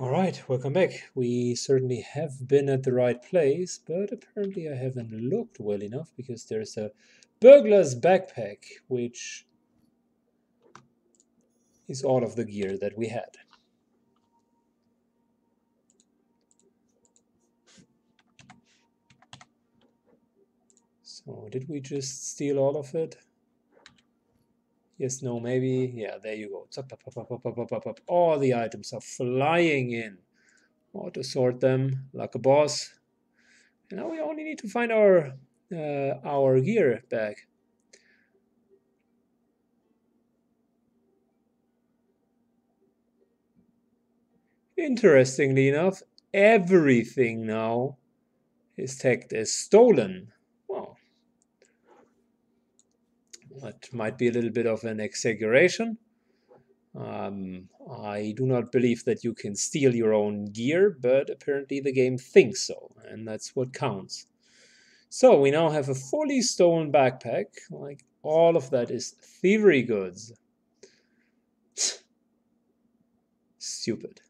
Alright, welcome back. We certainly have been at the right place, but apparently I haven't looked well enough because there's a burglar's backpack, which is all of the gear that we had. So, did we just steal all of it? Yes, no, maybe. Yeah, there you go. Up, up, up, up, up, up, up, up. All the items are flying in. To sort them like a boss. And now we only need to find our gear back. Interestingly enough, everything now is tagged as stolen. Well, that might be a little bit of an exaggeration. I do not believe that you can steal your own gear, but apparently the game thinks so, and that's what counts. So we now have a fully stolen backpack. Like, all of that is thievery goods. Stupid.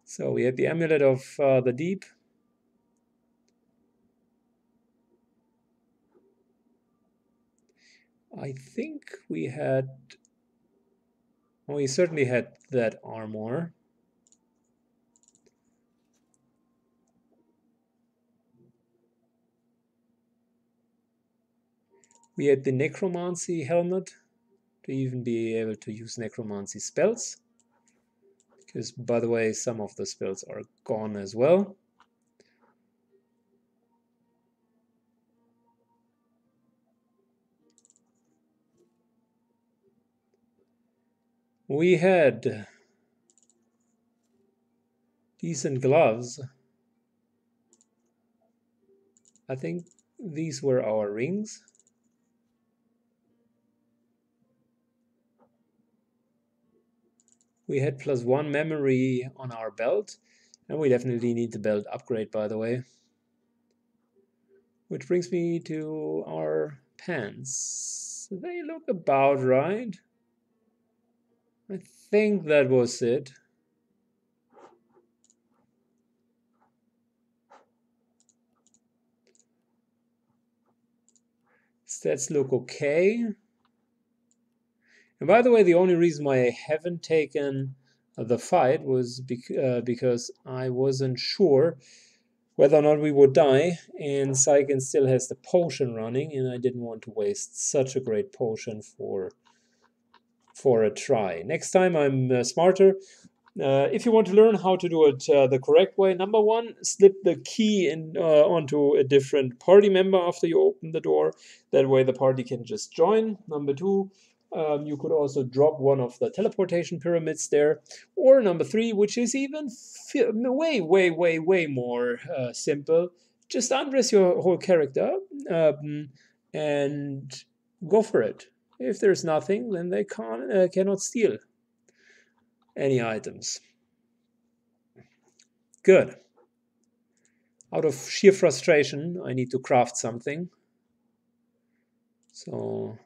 So we had the Amulet of the Deep. I think we had... Well, we certainly had that armor. We had the Necromancy helmet to even be able to use Necromancy spells. Because, by the way, some of the spells are gone as well. We had decent gloves. I think these were our rings. We had +1 memory on our belt. And we definitely need the belt upgrade, by the way. Which brings me to our pants. They look about right. I think that was it. Stats look okay. And by the way, the only reason why I haven't taken the fight was because I wasn't sure whether or not we would die, and Saiken still has the potion running, and I didn't want to waste such a great potion for a try. Next time I'm smarter. If you want to learn how to do it the correct way, number one, slip the key onto a different party member after you open the door. That way the party can just join. Number two, you could also drop one of the teleportation pyramids there. Or number three, which is even way more simple, just undress your whole character and go for it. If there's nothing, then they cannot steal any items. Good. Out of sheer frustration, I need to craft something. So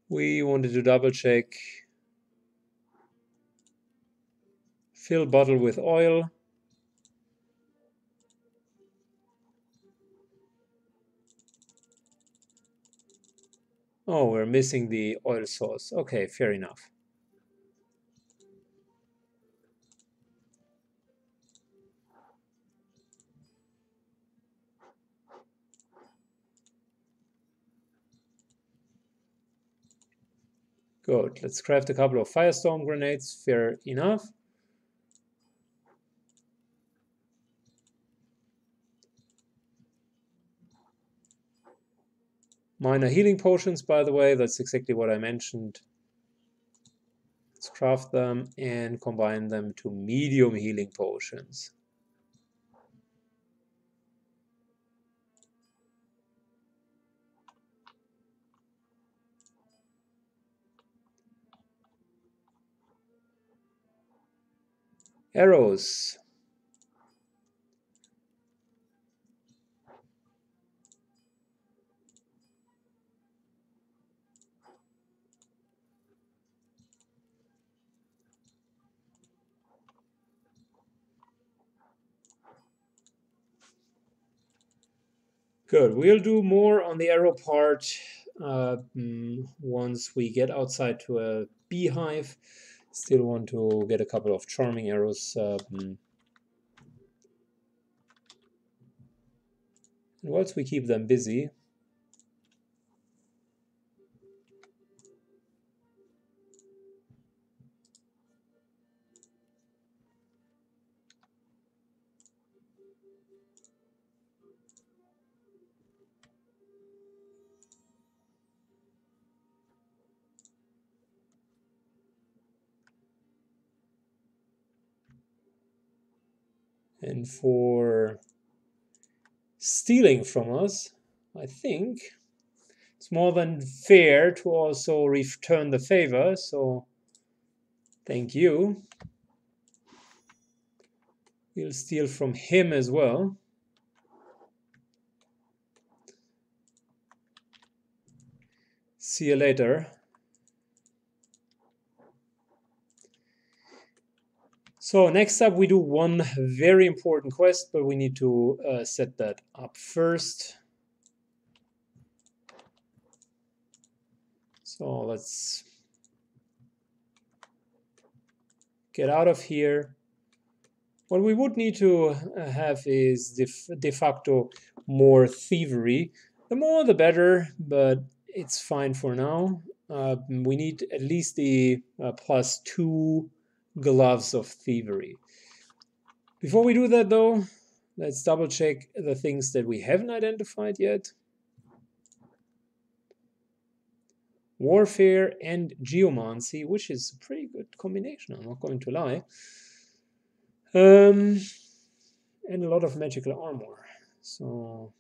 we wanted to double check. Fill bottle with oil. Oh, we're missing the oil source. Okay, fair enough. Good. Let's craft a couple of firestorm grenades. Fair enough. Minor healing potions, by the way. That's exactly what I mentioned Let's craft them and combine them to medium healing potions. Arrows. Good. We'll do more on the arrow part once we get outside to a beehive. Still want to get a couple of charming arrows. Whilst we keep them busy. And for stealing from us, I think it's more than fair to also return the favor, so thank you. We'll steal from him as well. See you later. So next up we do one very important quest, but we need to set that up first. So let's get out of here. What we would need to have is de facto more thievery. The more the better, but it's fine for now. We need at least the +2 gloves of thievery. Before we do that though, let's double check the things that we haven't identified yet. Warfare and geomancy, which is a pretty good combination, I'm not going to lie. And a lot of magical armor. So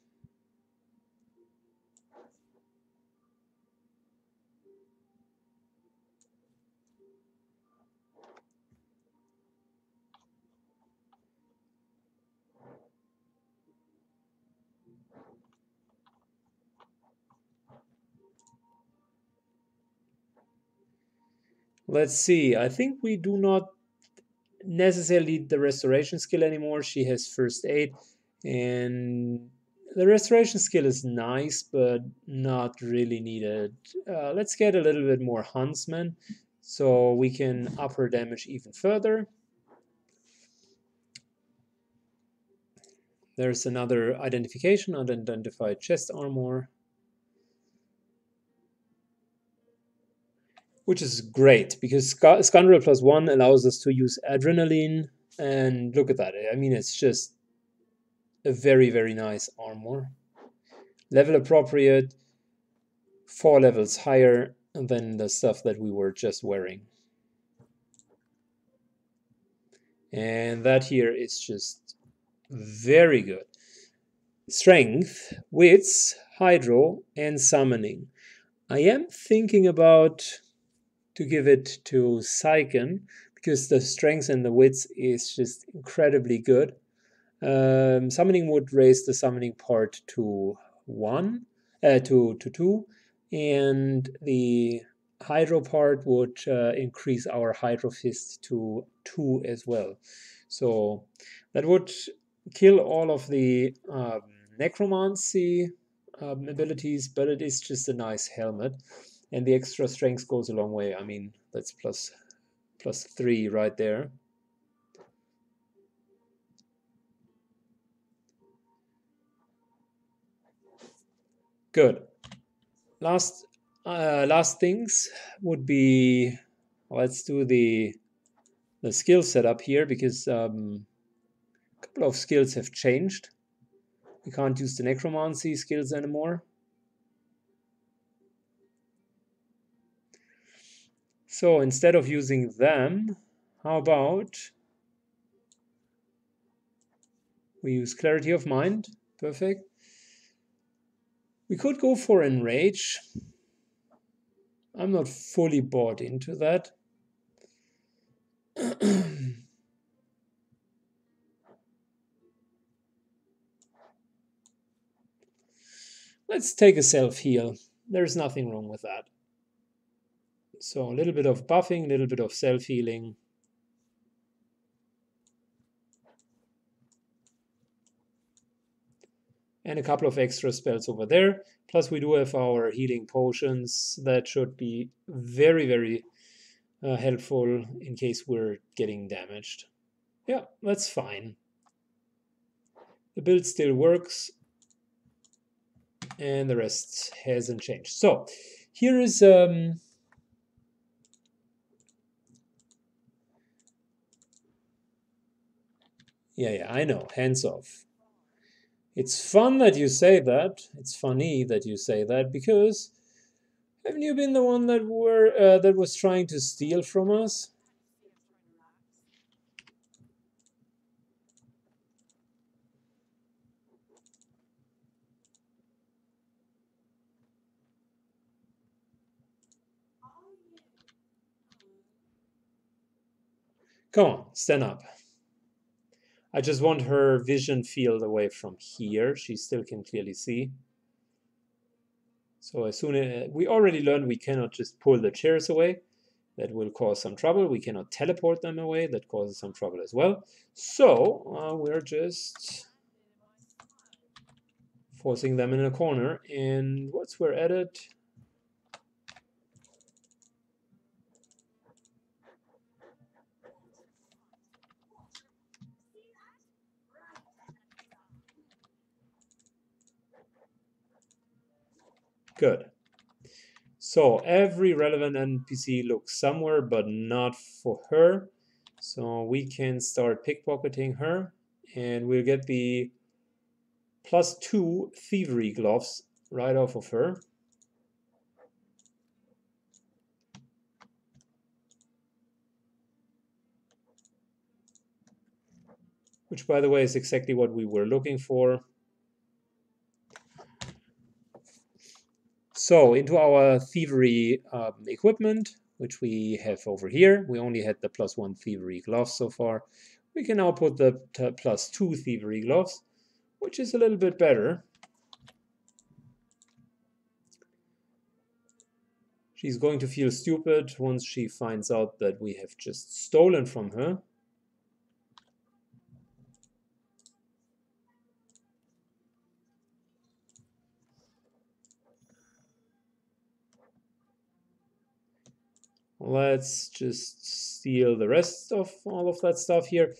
let's see. I think we do not necessarily need the restoration skill anymore. She has first aid, and the restoration skill is nice, but not really needed. Let's get a little bit more huntsman, so we can up her damage even further. There's another identification, unidentified chest armor, which is great because Scoundrel +1 allows us to use adrenaline, and look at that. I mean, it's just a very, very nice armor. Level appropriate, 4 levels higher than the stuff that we were just wearing. And that here is just very good. Strength, wits, hydro, and summoning. I am thinking about to give it to Syken because the strength and the wits is just incredibly good. Summoning would raise the summoning part to 2, and the hydro part would increase our hydro fist to 2 as well. So that would kill all of the necromancy abilities, but it is just a nice helmet, and the extra strength goes a long way. I mean, that's +3 right there. Good. Last things would be, let's do the skill setup here, because a couple of skills have changed. We can't use the necromancy skills anymore. So instead of using them, how about we use clarity of mind? Perfect. We could go for enrage. I'm not fully bought into that. Let's take a self-heal. There's nothing wrong with that. So a little bit of buffing, a little bit of self-healing. And a couple of extra spells over there. Plus we do have our healing potions that should be very, very helpful in case we're getting damaged. Yeah, that's fine. The build still works and the rest hasn't changed. So here is yeah, I know, hands off. It's fun that you say that. It's funny that you say that because haven't you been the one that was trying to steal from us? Come on, stand up. I just want her vision field away from here. She still can clearly see. So as soon as we already learned we cannot just pull the chairs away. That will cause some trouble. We cannot teleport them away. That causes some trouble as well. So we're just forcing them in a corner. And once we're at it, good. So every relevant NPC looks somewhere, but not for her. So we can start pickpocketing her, and we'll get the +2 thievery gloves right off of her. Which, by the way, is exactly what we were looking for. So into our thievery equipment, which we have over here. We only had the +1 thievery gloves so far. We can now put the +2 thievery gloves, which is a little bit better. She's going to feel stupid once she finds out that we have just stolen from her. Let's just steal the rest of all of that stuff here.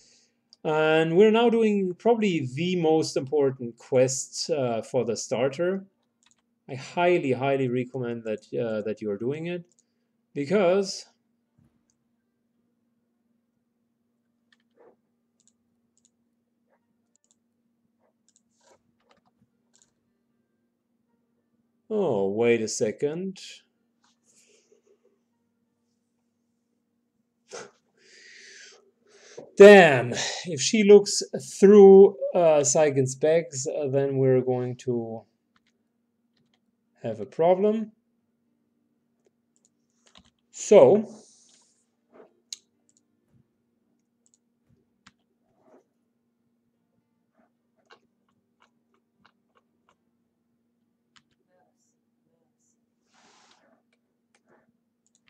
And we're now doing probably the most important quest for the starter. I highly, highly recommend that that you are doing it because oh, wait a second. Damn, if she looks through Saigon's bags, then we're going to have a problem. So,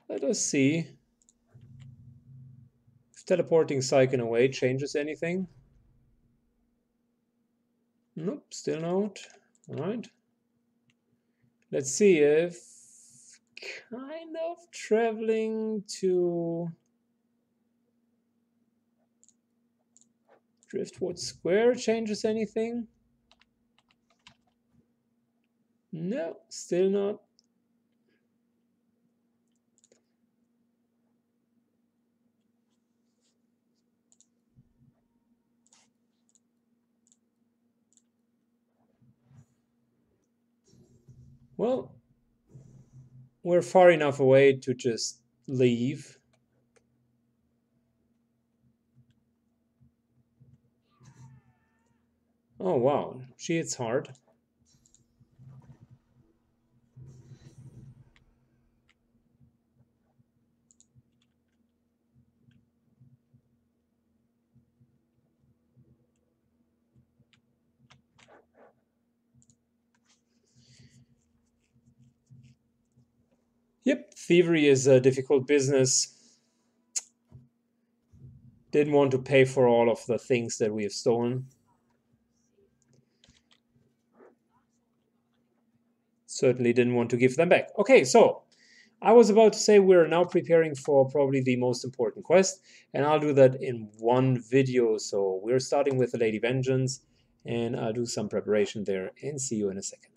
let us see if teleporting Saigon away changes anything. Nope, still not. All right. Let's see if kind of traveling to Driftwood Square changes anything. No, still not. Well, we're far enough away to just leave. Oh wow, she hits hard. Yep, thievery is a difficult business. Didn't want to pay for all of the things that we have stolen. Certainly didn't want to give them back. Okay, so I was about to say we're now preparing for probably the most important quest, and I'll do that in one video. So we're starting with the Lady Vengeance, and I'll do some preparation there and see you in a second.